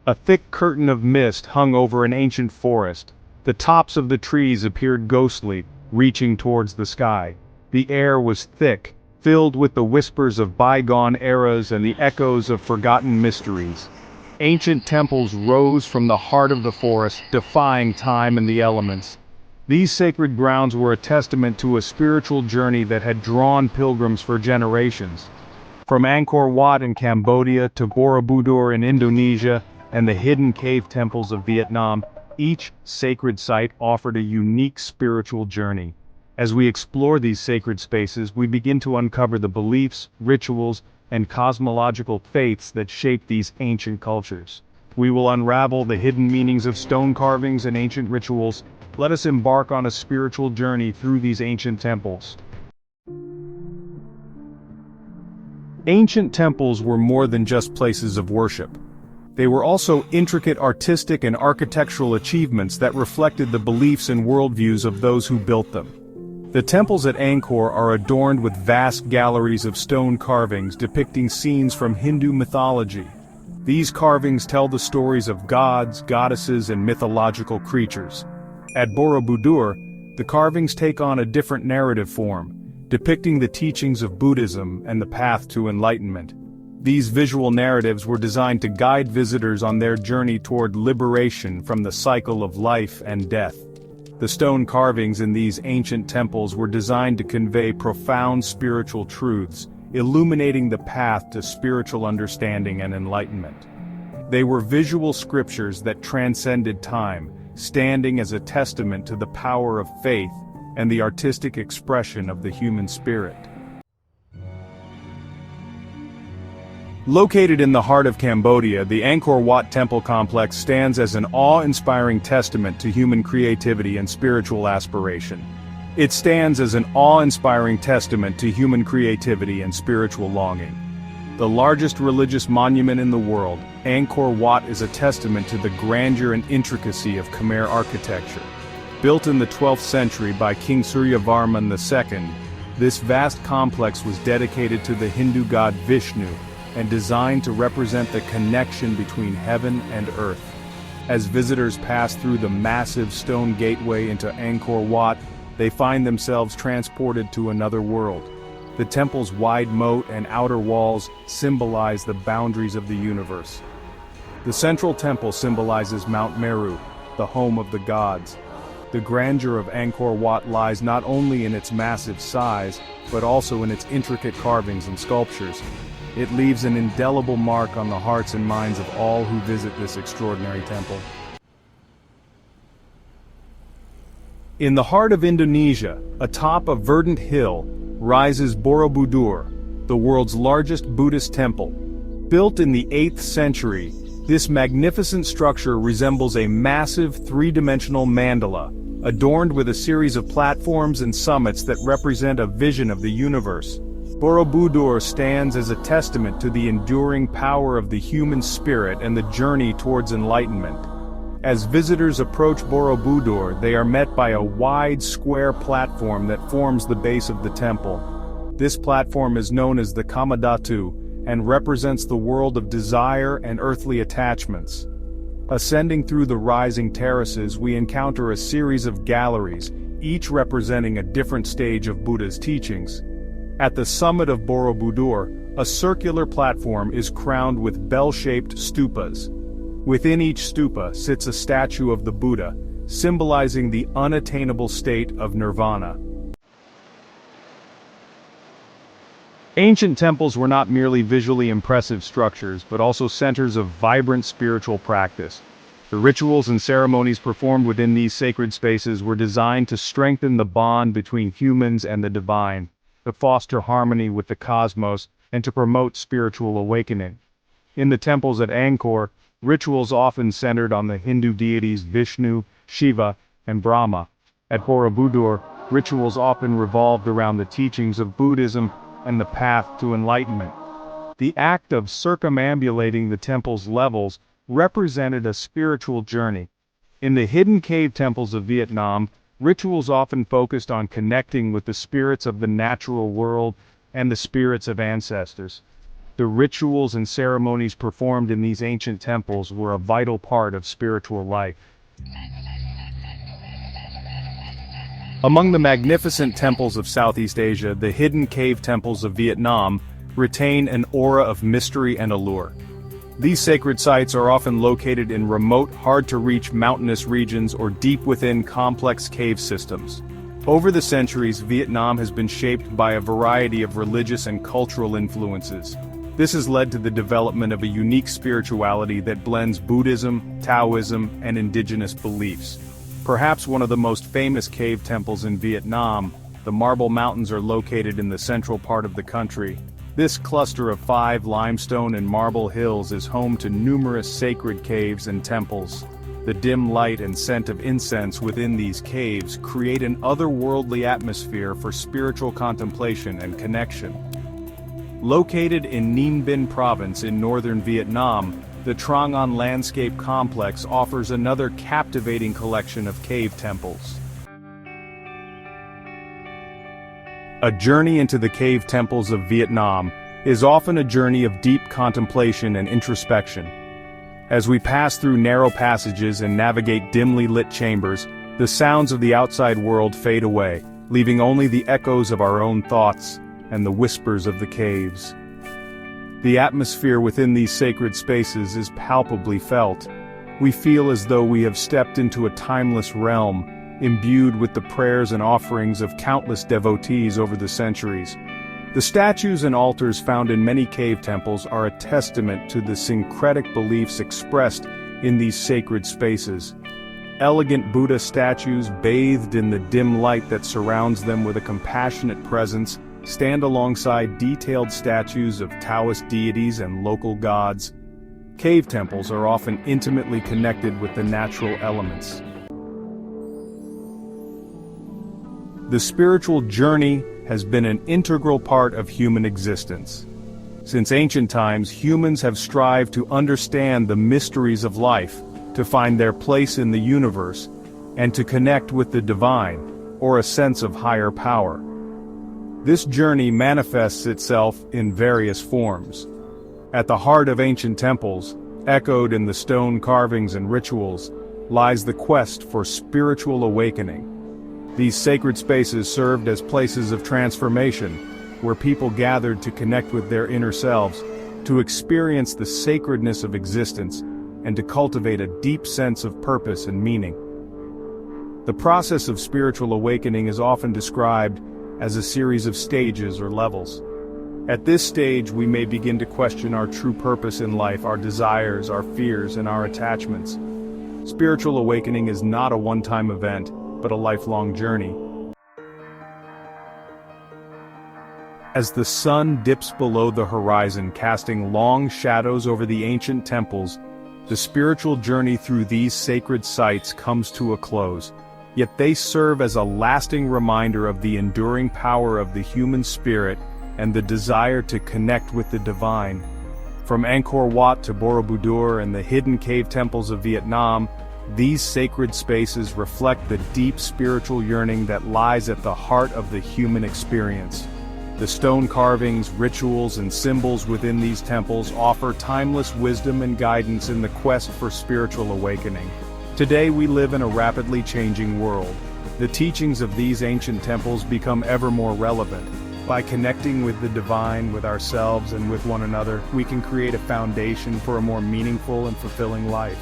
A thick curtain of mist hung over an ancient forest. The tops of the trees appeared ghostly, reaching towards the sky. The air was thick, filled with the whispers of bygone eras and the echoes of forgotten mysteries. Ancient temples rose from the heart of the forest, defying time and the elements. These sacred grounds were a testament to a spiritual journey that had drawn pilgrims for generations. From Angkor Wat in Cambodia to Borobudur in Indonesia and the hidden cave temples of Vietnam, each sacred site offered a unique spiritual journey. As we explore these sacred spaces, we begin to uncover the beliefs, rituals, and cosmological faiths that shape these ancient cultures. We will unravel the hidden meanings of stone carvings and ancient rituals. Let us embark on a spiritual journey through these ancient temples. Ancient temples were more than just places of worship. They were also intricate artistic and architectural achievements that reflected the beliefs and worldviews of those who built them. The temples at Angkor are adorned with vast galleries of stone carvings depicting scenes from Hindu mythology. These carvings tell the stories of gods, goddesses, and mythological creatures. At Borobudur, the carvings take on a different narrative form, depicting the teachings of Buddhism and the path to enlightenment. These visual narratives were designed to guide visitors on their journey toward liberation from the cycle of life and death. The stone carvings in these ancient temples were designed to convey profound spiritual truths, illuminating the path to spiritual understanding and enlightenment. They were visual scriptures that transcended time, standing as a testament to the power of faith and the artistic expression of the human spirit. Located in the heart of Cambodia, the Angkor Wat Temple complex stands as an awe-inspiring testament to human creativity and spiritual aspiration. It stands as an awe-inspiring testament to human creativity and spiritual longing. The largest religious monument in the world, Angkor Wat is a testament to the grandeur and intricacy of Khmer architecture. Built in the 12th century by King Suryavarman II, this vast complex was dedicated to the Hindu god Vishnu, and designed to represent the connection between heaven and earth. As visitors pass through the massive stone gateway into Angkor Wat, they find themselves transported to another world. The temple's wide moat and outer walls symbolize the boundaries of the universe. The central temple symbolizes Mount Meru, the home of the gods. The grandeur of Angkor Wat lies not only in its massive size, but also in its intricate carvings and sculptures. It leaves an indelible mark on the hearts and minds of all who visit this extraordinary temple. In the heart of Indonesia, atop a verdant hill, rises Borobudur, the world's largest Buddhist temple. Built in the 8th century, this magnificent structure resembles a massive three-dimensional mandala, adorned with a series of platforms and summits that represent a vision of the universe. Borobudur stands as a testament to the enduring power of the human spirit and the journey towards enlightenment. As visitors approach Borobudur, they are met by a wide square platform that forms the base of the temple. This platform is known as the Kamadhatu, and represents the world of desire and earthly attachments. Ascending through the rising terraces, we encounter a series of galleries, each representing a different stage of Buddha's teachings. At the summit of Borobudur, a circular platform is crowned with bell-shaped stupas. Within each stupa sits a statue of the Buddha, symbolizing the unattainable state of nirvana. Ancient temples were not merely visually impressive structures, but also centers of vibrant spiritual practice. The rituals and ceremonies performed within these sacred spaces were designed to strengthen the bond between humans and the divine, to foster harmony with the cosmos, and to promote spiritual awakening. In the temples at Angkor, rituals often centered on the Hindu deities Vishnu, Shiva, and Brahma. At Borobudur, rituals often revolved around the teachings of Buddhism and the path to enlightenment. The act of circumambulating the temple's levels represented a spiritual journey. In the hidden cave temples of Vietnam, rituals often focused on connecting with the spirits of the natural world and the spirits of ancestors. The rituals and ceremonies performed in these ancient temples were a vital part of spiritual life. Among the magnificent temples of Southeast Asia, the hidden cave temples of Vietnam retain an aura of mystery and allure. These sacred sites are often located in remote, hard-to-reach mountainous regions or deep within complex cave systems. Over the centuries, Vietnam has been shaped by a variety of religious and cultural influences. This has led to the development of a unique spirituality that blends Buddhism, Taoism, and indigenous beliefs. Perhaps one of the most famous cave temples in Vietnam, the Marble Mountains are located in the central part of the country. This cluster of 5 limestone and marble hills is home to numerous sacred caves and temples. The dim light and scent of incense within these caves create an otherworldly atmosphere for spiritual contemplation and connection. Located in Ninh Binh province in northern Vietnam, the Trang An Landscape Complex offers another captivating collection of cave temples. A journey into the cave temples of Vietnam is often a journey of deep contemplation and introspection. As we pass through narrow passages and navigate dimly lit chambers, the sounds of the outside world fade away, leaving only the echoes of our own thoughts and the whispers of the caves. The atmosphere within these sacred spaces is palpably felt. We feel as though we have stepped into a timeless realm, imbued with the prayers and offerings of countless devotees over the centuries. The statues and altars found in many cave temples are a testament to the syncretic beliefs expressed in these sacred spaces. Elegant Buddha statues, bathed in the dim light that surrounds them with a compassionate presence, stand alongside detailed statues of Taoist deities and local gods. Cave temples are often intimately connected with the natural elements. The spiritual journey has been an integral part of human existence. Since ancient times, humans have strived to understand the mysteries of life, to find their place in the universe, and to connect with the divine, or a sense of higher power. This journey manifests itself in various forms. At the heart of ancient temples, echoed in the stone carvings and rituals, lies the quest for spiritual awakening. These sacred spaces served as places of transformation, where people gathered to connect with their inner selves, to experience the sacredness of existence, and to cultivate a deep sense of purpose and meaning. The process of spiritual awakening is often described as a series of stages or levels. At this stage, we may begin to question our true purpose in life, our desires, our fears, and our attachments. Spiritual awakening is not a one-time event, but a lifelong journey. As the sun dips below the horizon, casting long shadows over the ancient temples, the spiritual journey through these sacred sites comes to a close. Yet they serve as a lasting reminder of the enduring power of the human spirit and the desire to connect with the divine. From Angkor Wat to Borobudur and the hidden cave temples of Vietnam, these sacred spaces reflect the deep spiritual yearning that lies at the heart of the human experience. The stone carvings, rituals, and symbols within these temples offer timeless wisdom and guidance in the quest for spiritual awakening. Today we live in a rapidly changing world. The teachings of these ancient temples become ever more relevant. By connecting with the divine, with ourselves, and with one another, we can create a foundation for a more meaningful and fulfilling life.